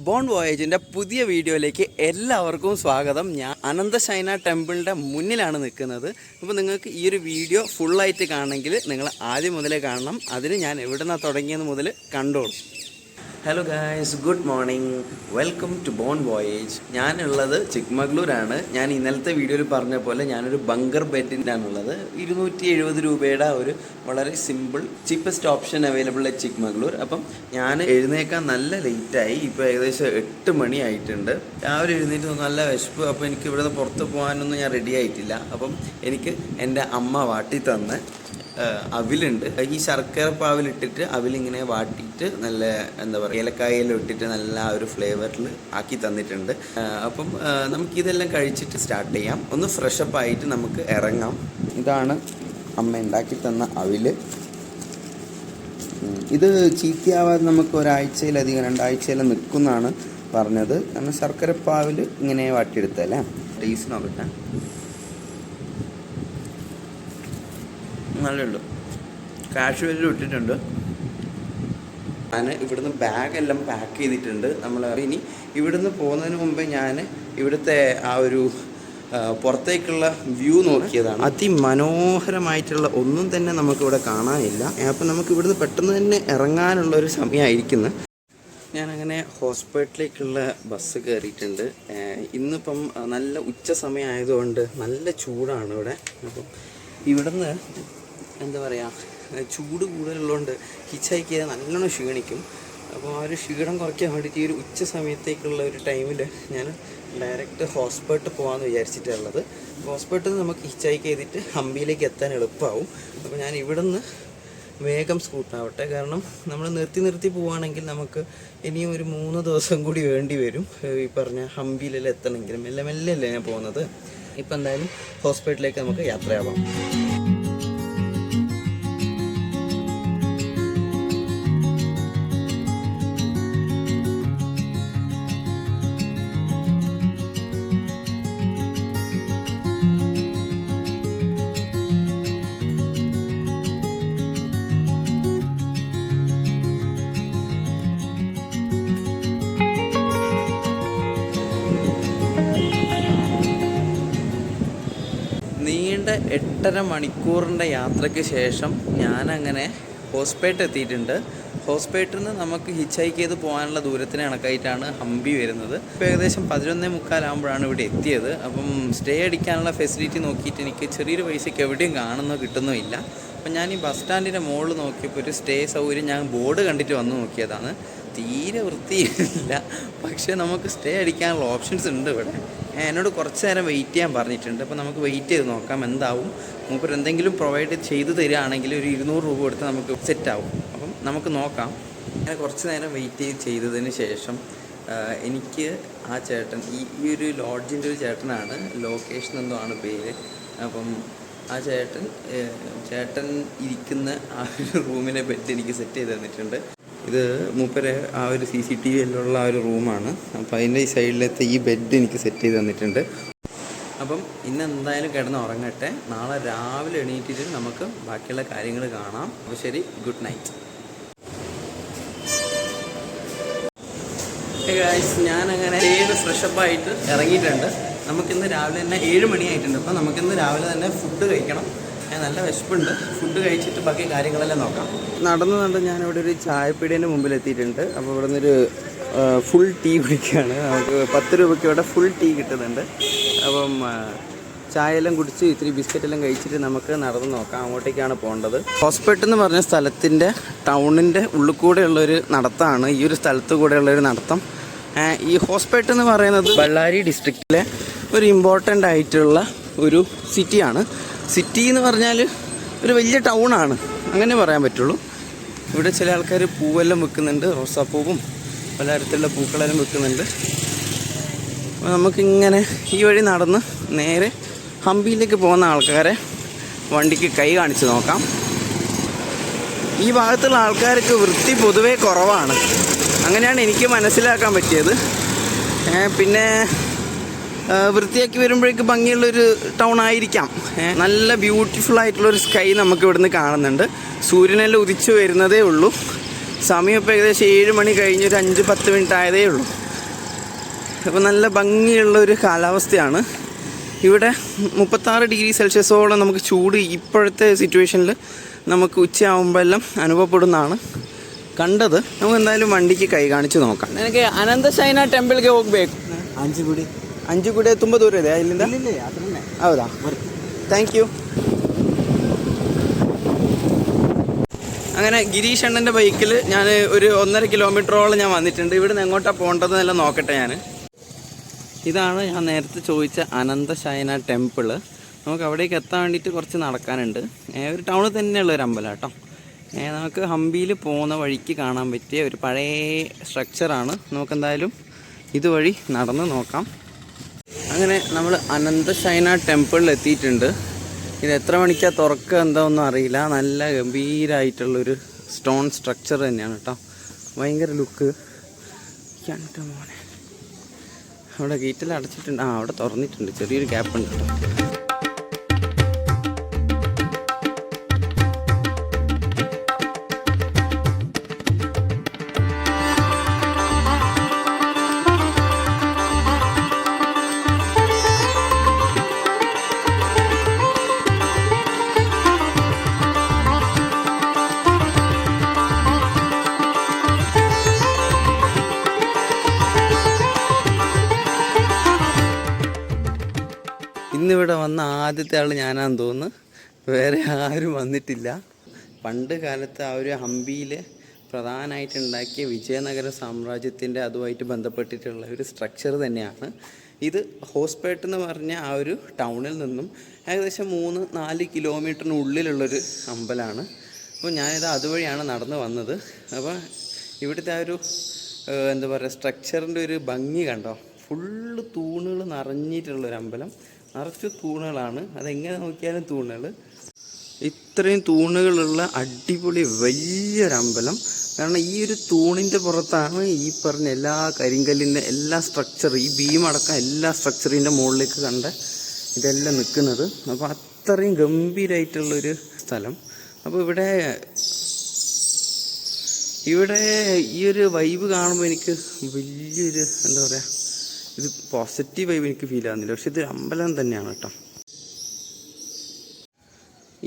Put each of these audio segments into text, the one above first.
Bone വോയേജിൻ്റെ പുതിയ വീഡിയോയിലേക്ക് എല്ലാവർക്കും സ്വാഗതം. ഞാൻ അനന്തശൈന ടെമ്പിളിൻ്റെ മുന്നിലാണ് നിൽക്കുന്നത്. അപ്പോൾ നിങ്ങൾക്ക് ഈ ഒരു വീഡിയോ ഫുള്ളായിട്ട് കാണണമെങ്കിൽ നിങ്ങൾ ആദ്യം മുതലേ കാണണം. അതിന് ഞാൻ എവിടെ നിന്നാണ് തുടങ്ങിയത് മുതൽ കണ്ടോളൂ. Hello guys, good morning, welcome to Bon Voyage. ഞാനുള്ളത് ചിക്മംഗ്ലൂരാണ്. ഞാൻ ഇന്നലത്തെ വീഡിയോയിൽ പറഞ്ഞ പോലെ ഞാനൊരു ബങ്കർ ബെഡിൻ്റെയാണുള്ളത്. 270 രൂപയുടെ ഒരു വളരെ simple cheapest option available at Chikmagalur. അപ്പം ഞാൻ എഴുന്നേക്കാൻ നല്ല ലേറ്റായി. ഇപ്പോൾ ഏകദേശം 8 മണി ആയിട്ടുണ്ട്. രാവിലെ എഴുന്നേറ്റ് നല്ല വിശപ്പ്. അപ്പോൾ എനിക്ക് ഇവിടുന്ന് പുറത്ത് പോകാനൊന്നും ഞാൻ റെഡി ആയിട്ടില്ല. അപ്പം എനിക്ക് എൻ്റെ അമ്മ വാട്ടി തന്ന് അവിലുണ്ട്. ഈ ശർക്കര പാവിലിട്ടിട്ട് അവിലിങ്ങനെ വാട്ടിയിട്ട് നല്ല എന്താ പറയുക ഏലക്കായെല്ലാം ഇട്ടിട്ട് നല്ല ഒരു ഫ്ലേവറിൽ ആക്കി തന്നിട്ടുണ്ട്. അപ്പം നമുക്കിതെല്ലാം കഴിച്ചിട്ട് സ്റ്റാർട്ട് ചെയ്യാം. ഒന്ന് ഫ്രഷപ്പ് ആയിട്ട് നമുക്ക് ഇറങ്ങാം. ഇതാണ് അമ്മ ഉണ്ടാക്കി തന്ന അവില്. ഇത് ചീത്തയാവാതെ നമുക്ക് ഒരാഴ്ചയിലധികം 2 ആഴ്ചയിലും നിൽക്കുന്നതാണ് പറഞ്ഞത്. കാരണം ശർക്കര പാവിൽ ഇങ്ങനെ വാട്ടിയെടുത്തല്ലേ. ടേസ്റ്റ് നോക്കട്ടെ. നല്ലുണ്ട്. കാഷ്വലിൽ ഇട്ടിട്ടുണ്ട്. ഞാൻ ഇവിടുന്ന് ബാഗെല്ലാം പാക്ക് ചെയ്തിട്ടുണ്ട്. നമ്മൾ ഇനി ഇവിടുന്ന് പോകുന്നതിന് മുമ്പേ ഞാൻ ഇവിടുത്തെ ആ ഒരു പുറത്തേക്കുള്ള വ്യൂ നോക്കിയതാണ്. അതിമനോഹരമായിട്ടുള്ള ഒന്നും തന്നെ നമുക്കിവിടെ കാണാനില്ല. അപ്പം നമുക്ക് ഇവിടുന്ന് പെട്ടെന്ന് തന്നെ ഇറങ്ങാനുള്ളൊരു സമയമായിരിക്കുന്നു. ഞാനങ്ങനെ ഹോസ്പിറ്റലിലേക്കുള്ള ബസ് കയറിയിട്ടുണ്ട്. ഇന്നിപ്പം നല്ല ഉച്ച സമയമായതുകൊണ്ട് നല്ല ചൂടാണ് ഇവിടെ. അപ്പം ഇവിടുന്ന് എന്താ പറയുക ചൂട് കൂടുതലുള്ളതുകൊണ്ട് ഹിച്ച് ഹൈക്ക് ചെയ്താൽ നല്ലോണം ക്ഷീണിക്കും. അപ്പോൾ ആ ഒരു ക്ഷീണം കുറയ്ക്കാൻ വേണ്ടിയിട്ട് ഈ ഒരു ഉച്ച സമയത്തേക്കുള്ള ഒരു ടൈമിൽ ഞാൻ ഡയറക്റ്റ് ഹോസ്പിറ്റലിൽ പോകാമെന്ന് വിചാരിച്ചിട്ടുള്ളത്. ഹോസ്പിറ്റലിൽ നിന്ന് നമുക്ക് ഹിച്ച് ഹൈക്ക് ചെയ്തിട്ട് ഹംപിയിലേക്ക് എത്താൻ എളുപ്പമാവും. അപ്പോൾ ഞാൻ ഇവിടുന്ന് വേഗം സ്കൂട്ടാവട്ടെ. കാരണം നമ്മൾ നിർത്തി പോവുകയാണെങ്കിൽ നമുക്ക് ഇനിയും ഒരു 3 ദിവസം കൂടി വേണ്ടി വരും ഈ പറഞ്ഞ ഹംപിയിലെല്ലാം എത്തണമെങ്കിലും. മെല്ലെ അല്ലേ ഞാൻ പോകുന്നത്. ഇപ്പം എന്തായാലും ഹോസ്പിറ്റലിലേക്ക് നമുക്ക് യാത്രയാവാം. നീണ്ട 8.5 മണിക്കൂറിൻ്റെ യാത്രയ്ക്ക് ശേഷം ഞാനങ്ങനെ ഹോസ്പേട്ട് എത്തിയിട്ടുണ്ട്. ഹോസ്പേട്ടിൽ നിന്ന് നമുക്ക് ഹിച്ച് ഹൈക്ക് ചെയ്ത് പോകാനുള്ള ദൂരത്തിന് കണക്കായിട്ടാണ് ഹംപി വരുന്നത്. ഇപ്പോൾ ഏകദേശം 11:45 ഇവിടെ എത്തിയത്. അപ്പം സ്റ്റേ അടിക്കാനുള്ള ഫെസിലിറ്റി നോക്കിയിട്ട് എനിക്ക് ചെറിയൊരു പൈസയ്ക്ക് എവിടെയും കിട്ടുന്നോ ഇല്ല. അപ്പം ഞാൻ ഈ ബസ് സ്റ്റാൻഡിൻ്റെ മുകളിൽ നോക്കിയപ്പോൾ ഒരു സ്റ്റേ സൗകര്യം ഞാൻ ബോർഡ് കണ്ടിട്ട് വന്ന് നോക്കിയതാണ്. തീരെ വൃത്തിയില്ല. പക്ഷേ നമുക്ക് സ്റ്റേ അടിക്കാനുള്ള ഓപ്ഷൻസ് ഉണ്ട് ഇവിടെ. എന്നോട് കുറച്ച് നേരം വെയിറ്റ് ചെയ്യാൻ പറഞ്ഞിട്ടുണ്ട്. അപ്പോൾ നമുക്ക് വെയിറ്റ് ചെയ്ത് നോക്കാം എന്താവും. മൂപ്പർ എന്തെങ്കിലും പ്രൊവൈഡ് ചെയ്ത് തരികയാണെങ്കിൽ ഒരു 200 രൂപ കൊടുത്ത് നമുക്ക് സെറ്റാവും. അപ്പം നമുക്ക് നോക്കാം. ഞാൻ കുറച്ച് നേരം വെയിറ്റ് ചെയ്തതിന് ശേഷം എനിക്ക് ആ ചേട്ടൻ ഈ ഒരു ലോഡ്ജിൻ്റെ ഒരു ചേട്ടനാണ്, ലൊക്കേഷൻ എന്തോ ആണ് പേര്. അപ്പം ആ ചേട്ടൻ ഇരിക്കുന്ന ആ ഒരു റൂമിലെ ബെഡ് എനിക്ക് സെറ്റ് ചെയ്ത് തന്നിട്ടുണ്ട്. ഇത് മൂപ്പരെ ആ ഒരു CCTV എല്ലാം ആ ഒരു റൂമാണ്. അപ്പോൾ അതിൻ്റെ ഈ സൈഡിലത്തെ ഈ ബെഡ് എനിക്ക് സെറ്റ് ചെയ്ത് തന്നിട്ടുണ്ട്. അപ്പം ഇന്ന് എന്തായാലും കിടന്ന് ഉറങ്ങട്ടെ. നാളെ രാവിലെ എണീറ്റിട്ട് നമുക്ക് ബാക്കിയുള്ള കാര്യങ്ങൾ കാണാം. അപ്പോൾ ശരി, ഗുഡ് നൈറ്റ്. ഞാനങ്ങനെ ഫ്രഷപ്പായിട്ട് ഇറങ്ങിയിട്ടുണ്ട്. നമുക്കിന്ന് രാവിലെ തന്നെ 7 മണിയായിട്ടുണ്ട്. അപ്പോൾ നമുക്കിന്ന് രാവിലെ തന്നെ ഫുഡ് കഴിക്കണം. നല്ല വിശപ്പുണ്ട്. ഫുഡ് കഴിച്ചിട്ട് ബാക്കി കാര്യങ്ങളെല്ലാം നോക്കാം. നടന്ന് ഞാനിവിടെ ഒരു ചായപ്പീടിയേൻ്റെ മുമ്പിൽ എത്തിയിട്ടുണ്ട്. അപ്പോൾ ഇവിടെ നിന്നൊരു ഫുൾ ടീ കുടിക്കുകയാണ്. നമുക്ക് 10 രൂപയ്ക്ക് ഇവിടെ ഫുൾ ടീ കിട്ടുന്നുണ്ട്. അപ്പം ചായയെല്ലാം കുടിച്ച് ഇത്തിരി ബിസ്ക്കറ്റെല്ലാം കഴിച്ചിട്ട് നമുക്ക് നടന്ന് നോക്കാം. അങ്ങോട്ടേക്കാണ് പോകേണ്ടത്. ഹോസ്പിറ്റൽ എന്ന് പറഞ്ഞ സ്ഥലത്തിൻ്റെ ടൗണിൻ്റെ ഉള്ളിൽ കൂടെയുള്ളൊരു നടത്തമാണ് ഈ ഒരു സ്ഥലത്ത് കൂടെയുള്ളൊരു നടത്തം. ഈ ഹോസ്പിറ്റൽ എന്ന് പറയുന്നത് ബള്ളാരി ഡിസ്ട്രിക്റ്റിലെ ഒരു ഇമ്പോർട്ടൻ്റ് ആയിട്ടുള്ള ഒരു സിറ്റിയാണ്. സിറ്റി എന്ന് പറഞ്ഞാൽ ഒരു വലിയ ടൗണാണ്, അങ്ങനെ പറയാൻ പറ്റുള്ളൂ. ഇവിടെ ചില ആൾക്കാർ പൂവെല്ലാം വെക്കുന്നുണ്ട്. റോസാപ്പൂവും പല തരത്തിലുള്ള പൂക്കളെല്ലാം വെക്കുന്നുണ്ട്. അപ്പോൾ നമുക്കിങ്ങനെ ഈ വഴി നടന്ന് നേരെ ഹംപിയിലേക്ക് പോകുന്ന ആൾക്കാരെ വണ്ടിക്ക് കൈ കാണിച്ച് നോക്കാം. ഈ ഭാഗത്തുള്ള ആൾക്കാർക്ക് വൃത്തി പൊതുവേ കുറവാണ്. അങ്ങനെയാണ് എനിക്ക് മനസ്സിലാക്കാൻ പറ്റിയത്. പിന്നെ വൃത്തിയാക്കി വരുമ്പോഴേക്ക് ഭംഗിയുള്ളൊരു ടൗൺ ആയിരിക്കാം. നല്ല ബ്യൂട്ടിഫുൾ ആയിട്ടുള്ളൊരു സ്കൈ നമുക്ക് ഇവിടുന്ന് കാണുന്നുണ്ട്. സൂര്യനെല്ലാം ഉദിച്ചു വരുന്നതേ ഉള്ളൂ. സമയം ഇപ്പോൾ ഏകദേശം 7 മണി കഴിഞ്ഞൊരു 5-10 മിനിറ്റ് ആയതേ ഉള്ളൂ. ഇപ്പോൾ നല്ല ഭംഗിയുള്ളൊരു കാലാവസ്ഥയാണ്. ഇവിടെ 36 ഡിഗ്രി സെൽഷ്യസോളം നമുക്ക് ചൂട് ഇപ്പോഴത്തെ സിറ്റുവേഷനിൽ നമുക്ക് ഉച്ചയാകുമ്പോൾ എല്ലാം അനുഭവപ്പെടുന്നതാണ് കണ്ടത്. നമുക്ക് എന്തായാലും വണ്ടിക്ക് ಕೈ ಕಾಣಿಸಿ നോക്കാം. ನನಗೆ ಅನಂತ ಶಯನ ಟೆಂಪಲ್ಗೆ ಹೋಗಬೇಕು. 5 ಗುಡಿ ತುಂಬ ದೂರ ಇದೆ ಇಲ್ಲಿಂದ. ಹೌದಾ, താങ്ക് യു. അങ്ങനെ ഗിരീഷ് അണ്ണൻ്റെ ബൈക്കിൽ ഞാൻ ഒരു 1.5 കിലോമീറ്ററോളം ഞാൻ വന്നിട്ടുണ്ട്. ഇവിടുന്ന് എങ്ങോട്ടാണ് പോകേണ്ടതെന്നെല്ലാം നോക്കട്ടെ ഞാൻ. ഇതാണ് ഞാൻ നേരത്തെ ചോദിച്ച അനന്ത ശയന ടെമ്പിൾ. നമുക്ക് അവിടേക്ക് എത്താൻ വേണ്ടിയിട്ട് കുറച്ച് നടക്കാനുണ്ട്. ഒരു ടൗണിൽ തന്നെയുള്ളൊരു അമ്പലം കേട്ടോ. നമുക്ക് ഹംപിയിൽ പോകുന്ന വഴിക്ക് കാണാൻ പറ്റിയ ഒരു പഴയ സ്ട്രക്ചറാണ്. നമുക്കെന്തായാലും ഇതുവഴി നടന്ന് നോക്കാം. അങ്ങനെ നമ്മൾ അനന്ത ശയന ടെമ്പിളിൽ എത്തിയിട്ടുണ്ട്. ഇത് എത്ര മണിക്കാണ് തുറക്കുക എന്താണെന്നും അറിയില്ല. നല്ല ഗംഭീരമായിട്ടുള്ളൊരു സ്റ്റോൺ സ്ട്രക്ചർ തന്നെയാണ് കേട്ടോ. ഭയങ്കര ലുക്ക്. മോനെ അവിടെ ഗേറ്റിൽ അടച്ചിട്ടുണ്ട്. അവിടെ തുറന്നിട്ടുണ്ട്, ചെറിയൊരു ഗ്യാപ്പ് ഉണ്ട് കേട്ടോ. ഇന്നിവിടെ വന്ന ആദ്യത്തെ ആൾ ഞാനാണെന്ന് തോന്നുന്നു. വേറെ ആരും വന്നിട്ടില്ല. പണ്ട് കാലത്ത് ആ ഒരു ഹംപിയിൽ പ്രധാനമായിട്ട് ഉണ്ടാക്കിയ വിജയനഗര സാമ്രാജ്യത്തിൻ്റെ അതുമായിട്ട് ബന്ധപ്പെട്ടിട്ടുള്ള ഒരു സ്ട്രക്ചർ തന്നെയാണ് ഇത്. ഹോസ്പേട്ട് എന്ന് പറഞ്ഞ ആ ഒരു ടൗണിൽ നിന്നും ഏകദേശം 3-4 കിലോമീറ്ററിനുള്ളിലുള്ളൊരു അമ്പലമാണ്. അപ്പോൾ ഞാനിത് അതുവഴിയാണ് നടന്ന് വന്നത്. അപ്പോൾ ഇവിടുത്തെ ആ ഒരു എന്താ പറയുക സ്ട്രക്ചറിൻ്റെ ഒരു ഭംഗി കണ്ടോ. ഫുള്ള് തൂണുകൾ നിറഞ്ഞിട്ടുള്ളൊരു അമ്പലം. നിറച്ച് തൂണുകളാണ്. അതെങ്ങനെ നോക്കിയാലും തൂണുകൾ. ഇത്രയും തൂണുകളുള്ള അടിപൊളി വലിയൊരമ്പലം. കാരണം ഈ ഒരു തൂണിൻ്റെ പുറത്താണ് ഈ പറഞ്ഞ എല്ലാ കരിങ്കല്ലിൻ്റെ എല്ലാ സ്ട്രക്ചർ, ഈ ബീമടക്കം എല്ലാ സ്ട്രക്ചറിൻ്റെ മുകളിലേക്ക് കണ്ട ഇതെല്ലാം നിൽക്കുന്നത്. അപ്പോൾ അത്രയും ഗംഭീരമായിട്ടുള്ളൊരു സ്ഥലം. അപ്പോൾ ഇവിടെ ഈ ഒരു വൈബ് കാണുമ്പോൾ എനിക്ക് വലിയൊരു എന്താ പറയുക, ഇത് പോസിറ്റീവ് വൈബ് എനിക്ക് ഫീൽ ആകുന്നില്ല. പക്ഷെ ഇതൊരു അമ്പലം തന്നെയാണ് കേട്ടോ.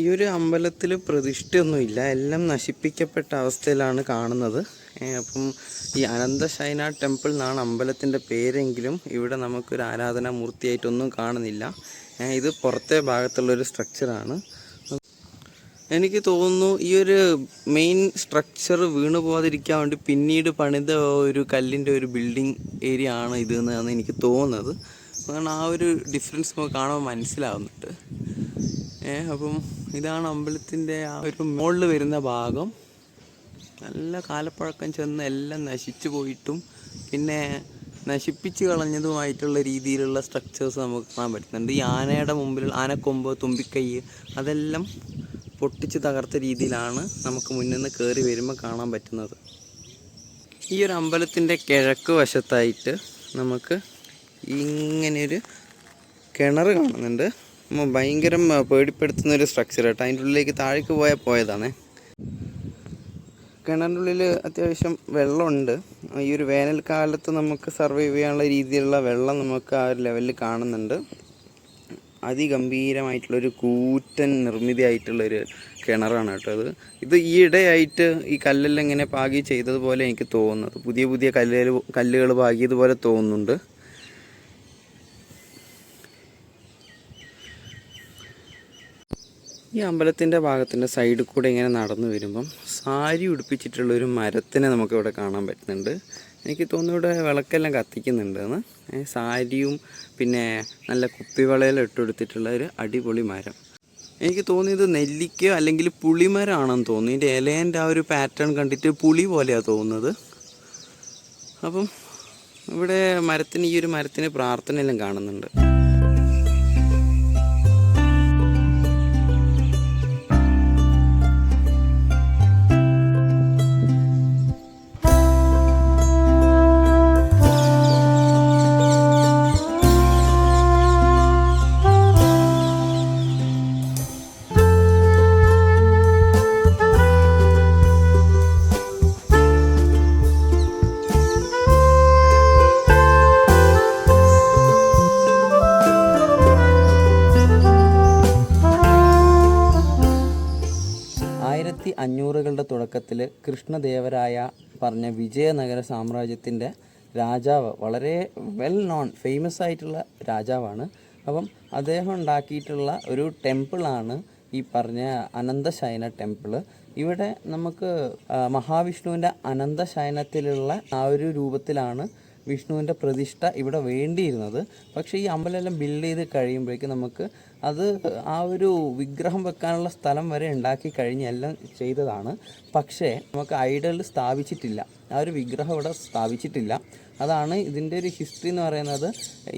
ഈ ഒരു അമ്പലത്തിൽ പ്രതിഷ്ഠയൊന്നുമില്ല, എല്ലാം നശിപ്പിക്കപ്പെട്ട അവസ്ഥയിലാണ് കാണുന്നത്. അപ്പം ഈ അനന്ത ശയന ടെമ്പിൾ എന്നാണ് അമ്പലത്തിൻ്റെ പേരെങ്കിലും ഇവിടെ നമുക്കൊരു ആരാധനാമൂർത്തിയായിട്ടൊന്നും കാണുന്നില്ല. ഇത് പുറത്തെ ഭാഗത്തുള്ളൊരു സ്ട്രക്ചറാണ്. എനിക്ക് തോന്നുന്നു ഈ ഒരു മെയിൻ സ്ട്രക്ചർ വീണു പോകാതിരിക്കാൻ വേണ്ടി പിന്നീട് പണിത ഒരു കല്ലിൻ്റെ ഒരു ബിൽഡിംഗ് ഏരിയ ആണ് ഇതെന്നാണ് എനിക്ക് തോന്നുന്നത്. കാരണം ആ ഒരു ഡിഫറൻസ് നമുക്ക് കാണാൻ മനസ്സിലാവുന്നുണ്ട്. അപ്പം ഇതാണ് അമ്പലത്തിൻ്റെ ആ ഒരു മുകളിൽ വരുന്ന ഭാഗം. നല്ല കാലപ്പഴക്കം ചെന്ന് എല്ലാം നശിച്ചു പോയിട്ടും പിന്നെ നശിപ്പിച്ച് കളഞ്ഞതുമായിട്ടുള്ള രീതിയിലുള്ള സ്ട്രക്ചേഴ്സ് നമുക്ക് കാണാൻ പറ്റുന്നുണ്ട്. ഈ ആനയുടെ മുമ്പിൽ ആനക്കൊമ്പ്, തുമ്പിക്കൈ അതെല്ലാം പൊട്ടിച്ച് തകർത്ത രീതിയിലാണ് നമുക്ക് മുന്നിൽ നിന്ന് കയറി വരുമ്പോൾ കാണാൻ പറ്റുന്നത്. ഈ ഒരു അമ്പലത്തിൻ്റെ കിഴക്ക് വശത്തായിട്ട് നമുക്ക് ഇങ്ങനെയൊരു കിണർ കാണുന്നുണ്ട്. ഭയങ്കര പേടിപ്പെടുത്തുന്നൊരു സ്ട്രക്ചർ കേട്ടോ. അതിൻ്റെ ഉള്ളിലേക്ക് താഴേക്ക് പോയതാണ്. കിണറിൻ്റെ ഉള്ളിൽ അത്യാവശ്യം വെള്ളമുണ്ട്. ഈ ഒരു വേനൽക്കാലത്ത് നമുക്ക് സർവൈവ് ചെയ്യാനുള്ള രീതിയിലുള്ള വെള്ളം നമുക്ക് ആ ഒരു ലെവലിൽ കാണുന്നുണ്ട്. അതിഗംഭീരമായിട്ടുള്ളൊരു കൂറ്റൻ നിർമ്മിതിയായിട്ടുള്ളൊരു കിണറാണ് കേട്ടോ ഇത് ഈയിടെയായിട്ട് ഈ കല്ലെല്ലാം ഇങ്ങനെ പാകി ചെയ്തതുപോലെ എനിക്ക് തോന്നുന്നത്. പുതിയ പുതിയ കല്ലുകൾ പാകിയതുപോലെ തോന്നുന്നുണ്ട്. ഈ അമ്പലത്തിൻ്റെ ഭാഗത്തിൻ്റെ സൈഡിൽ കൂടെ ഇങ്ങനെ നടന്നു വരുമ്പം സാരി ഉടുപ്പിച്ചിട്ടുള്ളൊരു മരത്തിനെ നമുക്കിവിടെ കാണാൻ പറ്റുന്നുണ്ട്. എനിക്ക് തോന്നുന്നു ഇവിടെ വിളക്കെല്ലാം കത്തിക്കുന്നുണ്ടെന്ന്. സാരിയും പിന്നെ നല്ല കുപ്പിവളയെല്ലാം ഇട്ടെടുത്തിട്ടുള്ള ഒരു അടിപൊളി മരം. എനിക്ക് തോന്നിയത് നെല്ലിക്കയോ അല്ലെങ്കിൽ പുളിമരമാണെന്ന് തോന്നുന്നു. ഇതിൻ്റെ ഇലേൻ്റെ ആ ഒരു പാറ്റേൺ കണ്ടിട്ട് പുളി പോലെയാണ് തോന്നുന്നത്. അപ്പം ഇവിടെ ഈ ഒരു മരത്തിന് പ്രാർത്ഥനയെല്ലാം കാണുന്നുണ്ട്. തുടക്കത്തിൽ കൃഷ്ണദേവരായ പറഞ്ഞ വിജയനഗര സാമ്രാജ്യത്തിൻ്റെ രാജാവ്, വളരെ വെൽ നോൺ ഫേമസ് ആയിട്ടുള്ള രാജാവാണ്. അപ്പം അദ്ദേഹം ഉണ്ടാക്കിയിട്ടുള്ള ഒരു ടെമ്പിളാണ് ഈ പറഞ്ഞ അനന്തശയന ടെമ്പിള്. ഇവിടെ നമുക്ക് മഹാവിഷ്ണുവിൻ്റെ അനന്തശയനത്തിലുള്ള ആ ഒരു രൂപത്തിലാണ് വിഷ്ണുവിൻ്റെ പ്രതിഷ്ഠ ഇവിടെ വേണ്ടിയിരുന്നത്. പക്ഷേ ഈ അമ്പലമെല്ലാം ബിൽഡ് ചെയ്ത് കഴിയുമ്പോഴേക്കും നമുക്ക് അത് ആ ഒരു വിഗ്രഹം വെക്കാനുള്ള സ്ഥലം വരെ ഉണ്ടാക്കി കഴിഞ്ഞ് എല്ലാം ചെയ്തതാണ്. പക്ഷേ നമുക്ക് ഐഡൽ സ്ഥാപിച്ചിട്ടില്ല, ആ ഒരു വിഗ്രഹം ഇവിടെ സ്ഥാപിച്ചിട്ടില്ല. അതാണ് ഇതിൻ്റെ ഒരു ഹിസ്റ്ററി എന്ന് പറയുന്നത്.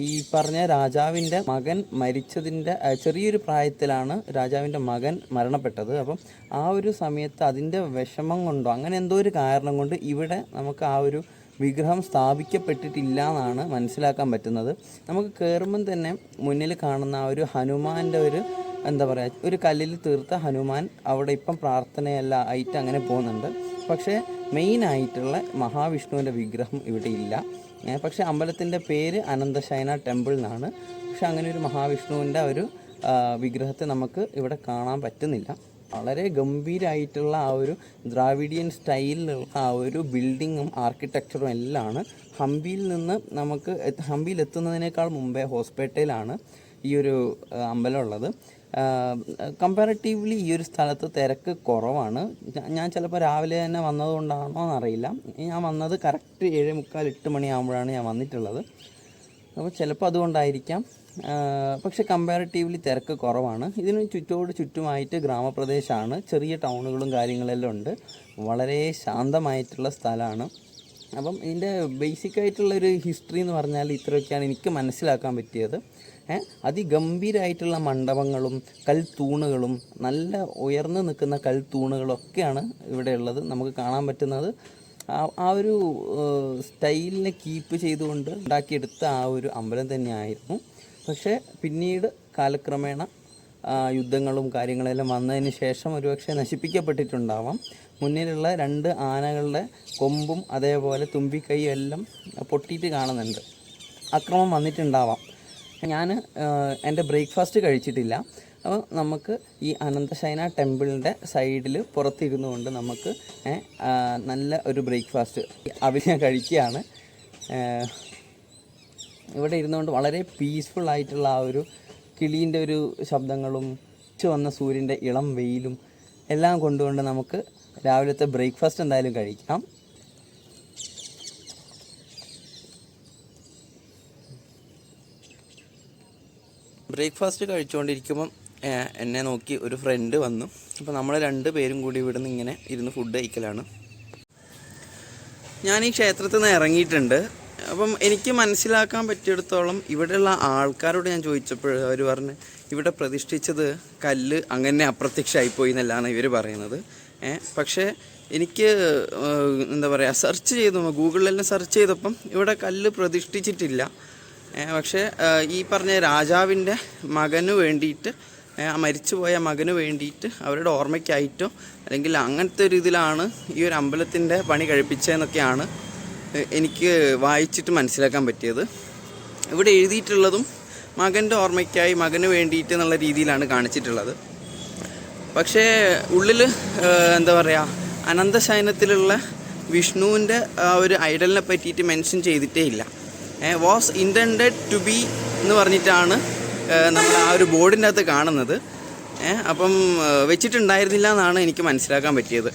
ഈ പറഞ്ഞ രാജാവിൻ്റെ മകൻ മരിച്ചതിൻ്റെ ചെറിയൊരു പ്രായത്തിലാണ് രാജാവിൻ്റെ മകൻ മരണപ്പെട്ടത്. അപ്പം ആ ഒരു സമയത്ത് അതിൻ്റെ വിഷമം കൊണ്ടോ അങ്ങനെ എന്തോ ഒരു കാരണം കൊണ്ട് ഇവിടെ നമുക്ക് ആ ഒരു വിഗ്രഹം സ്ഥാപിക്കപ്പെട്ടിട്ടില്ല എന്നാണ് മനസ്സിലാക്കാൻ പറ്റുന്നത്. നമുക്ക് കയറുമ്പം തന്നെ മുന്നിൽ കാണുന്ന ആ ഒരു ഹനുമാൻ്റെ ഒരു എന്താ പറയുക, ഒരു കല്ലിൽ തീർത്ത ഹനുമാൻ അവിടെ ഇപ്പം പ്രാർത്ഥനയല്ല ആയിട്ട് അങ്ങനെ പോകുന്നുണ്ട്. പക്ഷേ മെയിനായിട്ടുള്ള മഹാവിഷ്ണുവിൻ്റെ വിഗ്രഹം ഇവിടെ ഇല്ല. പക്ഷേ അമ്പലത്തിൻ്റെ പേര് അനന്തശയന ടെമ്പിൾ എന്നാണ്. പക്ഷെ അങ്ങനെ ഒരു മഹാവിഷ്ണുവിൻ്റെ ഒരു വിഗ്രഹത്തെ നമുക്ക് ഇവിടെ കാണാൻ പറ്റുന്നില്ല. വളരെ ഗംഭീരമായിട്ടുള്ള ആ ഒരു ദ്രാവിഡിയൻ സ്റ്റൈലിലുള്ള ആ ഒരു ബിൽഡിങ്ങും ആർക്കിടെക്ചറും എല്ലാമാണ്. ഹംപിയിൽ നിന്ന് നമുക്ക് ഹംപിയിൽ എത്തുന്നതിനേക്കാൾ മുമ്പേ ഹോസ്പേട്ടയിലാണ് ഈ ഒരു അമ്പലം ഉള്ളത്. കമ്പാരിറ്റീവ്ലി ഈ ഒരു സ്ഥലത്ത് തിരക്ക് കുറവാണ്. ഞാൻ ചിലപ്പോൾ രാവിലെ തന്നെ വന്നതുകൊണ്ടാണോ എന്നറിയില്ല. ഞാൻ വന്നത് കറക്റ്റ് 7:45-8 മണിയാകുമ്പോഴാണ് ഞാൻ വന്നിട്ടുള്ളത്. അപ്പോൾ ചിലപ്പോൾ അതുകൊണ്ടായിരിക്കാം. പക്ഷേ കമ്പാരിറ്റീവ്ലി തിരക്ക് കുറവാണ്. ഇതിന് ചുറ്റുമായിട്ട് ഗ്രാമപ്രദേശമാണ്, ചെറിയ ടൗണുകളും കാര്യങ്ങളെല്ലാം ഉണ്ട്. വളരെ ശാന്തമായിട്ടുള്ള സ്ഥലമാണ്. അപ്പം ഇതിൻ്റെ ബേസിക്കായിട്ടുള്ളൊരു ഹിസ്റ്ററി എന്ന് പറഞ്ഞാൽ ഇത്രയൊക്കെയാണ് എനിക്ക് മനസ്സിലാക്കാൻ പറ്റിയത്. അതിഗംഭീരമായിട്ടുള്ള മണ്ഡപങ്ങളും കൽത്തൂണുകളും നല്ല ഉയർന്നു നിൽക്കുന്ന കൽത്തൂണുകളൊക്കെയാണ് ഇവിടെ ഉള്ളത്. നമുക്ക് കാണാൻ പറ്റുന്നത് ആ ഒരു സ്റ്റൈലിനെ കീപ്പ് ചെയ്തുകൊണ്ട് ഉണ്ടാക്കിയെടുത്ത ആ ഒരു അമ്പലം തന്നെയായിരുന്നു. പക്ഷേ പിന്നീട് കാലക്രമേണ യുദ്ധങ്ങളും കാര്യങ്ങളെല്ലാം വന്നതിന് ശേഷം ഒരുപക്ഷെ നശിപ്പിക്കപ്പെട്ടിട്ടുണ്ടാവാം. മുന്നിലുള്ള 2 ആനകളുടെ കൊമ്പും അതേപോലെ തുമ്പിക്കൈയും എല്ലാം പൊട്ടിയിട്ട് കാണുന്നുണ്ട്. അക്രമം വന്നിട്ടുണ്ടാവാം. ഞാൻ എൻ്റെ ബ്രേക്ക്ഫാസ്റ്റ് കഴിച്ചിട്ടില്ല. അപ്പോൾ നമുക്ക് ഈ അനന്തശയന ടെമ്പിളിൻ്റെ സൈഡിൽ പുറത്തിരുന്നു കൊണ്ട് നമുക്ക് നല്ല ഒരു ബ്രേക്ക്ഫാസ്റ്റ് ഞാൻ കഴിക്കുകയാണ്. ഇവിടെ ഇരുന്നുകൊണ്ട് വളരെ പീസ്ഫുൾ ആയിട്ടുള്ള ആ ഒരു കിളീൻ്റെ ഒരു ശബ്ദങ്ങളും വന്ന സൂര്യൻ്റെ ഇളം വെയിലും എല്ലാം കൊണ്ടുകൊണ്ട് നമുക്ക് രാവിലത്തെ ബ്രേക്ക്ഫാസ്റ്റ് എന്തായാലും കഴിക്കാം. ബ്രേക്ക്ഫാസ്റ്റ് കഴിച്ചുകൊണ്ടിരിക്കുമ്പം എന്നെ നോക്കി ഒരു ഫ്രണ്ട് വന്നു. അപ്പോൾ നമ്മൾ 2 പേരും കൂടി ഇവിടെ നിന്ന് ഇങ്ങനെ ഇരുന്ന് ഫുഡ് കഴിക്കലാണ്. ഞാൻ ഈ ക്ഷേത്രത്തിൽ നിന്ന് ഇറങ്ങിയിട്ടുണ്ട്. അപ്പം എനിക്ക് മനസ്സിലാക്കാൻ പറ്റിയിടത്തോളം ഇവിടെയുള്ള ആൾക്കാരോട് ഞാൻ ചോദിച്ചപ്പോൾ അവർ പറഞ്ഞ് ഇവിടെ പ്രതിഷ്ഠിച്ചത് കല്ല് അങ്ങനെ അപ്രത്യക്ഷമായിപ്പോയി എന്നല്ലാണ് ഇവർ പറയുന്നത്. പക്ഷേ എനിക്ക് എന്താ പറയുക, സെർച്ച് ചെയ്തു, ഗൂഗിളിലെല്ലാം സെർച്ച് ചെയ്തപ്പം ഇവിടെ കല്ല് പ്രതിഷ്ഠിച്ചിട്ടില്ല. പക്ഷേ ഈ പറഞ്ഞ രാജാവിൻ്റെ മകന് വേണ്ടിയിട്ട്, മരിച്ചുപോയ മകന് വേണ്ടിയിട്ട് അവരുടെ ഓർമ്മയ്ക്കായിട്ടോ അല്ലെങ്കിൽ അങ്ങനത്തെ ഒരു ഇതിലാണ് ഈ ഒരു അമ്പലത്തിൻ്റെ പണി കഴിപ്പിച്ചതെന്നൊക്കെയാണ് എനിക്ക് വായിച്ചിട്ട് മനസ്സിലാക്കാൻ പറ്റിയത്. ഇവിടെ എഴുതിയിട്ടുള്ളതും മകൻ്റെ ഓർമ്മയ്ക്കായി, മകന് വേണ്ടിയിട്ട് എന്നുള്ള രീതിയിലാണ് കാണിച്ചിട്ടുള്ളത്. പക്ഷേ ഉള്ളിൽ എന്താ പറയുക, അനന്തശയനത്തിലുള്ള വിഷ്ണുവിൻ്റെ ആ ഒരു ഐഡലിനെ പറ്റിയിട്ട് മെൻഷൻ ചെയ്തിട്ടേ ഇല്ല. വാസ് ഇൻറ്റൻഡഡ് ടു ബി എന്ന് പറഞ്ഞിട്ടാണ് നമ്മൾ ആ ഒരു ബോർഡിൻ്റെ അകത്ത് കാണുന്നത്. അപ്പം വെച്ചിട്ടുണ്ടായിരുന്നില്ല എന്നാണ് എനിക്ക് മനസ്സിലാക്കാൻ പറ്റിയത്.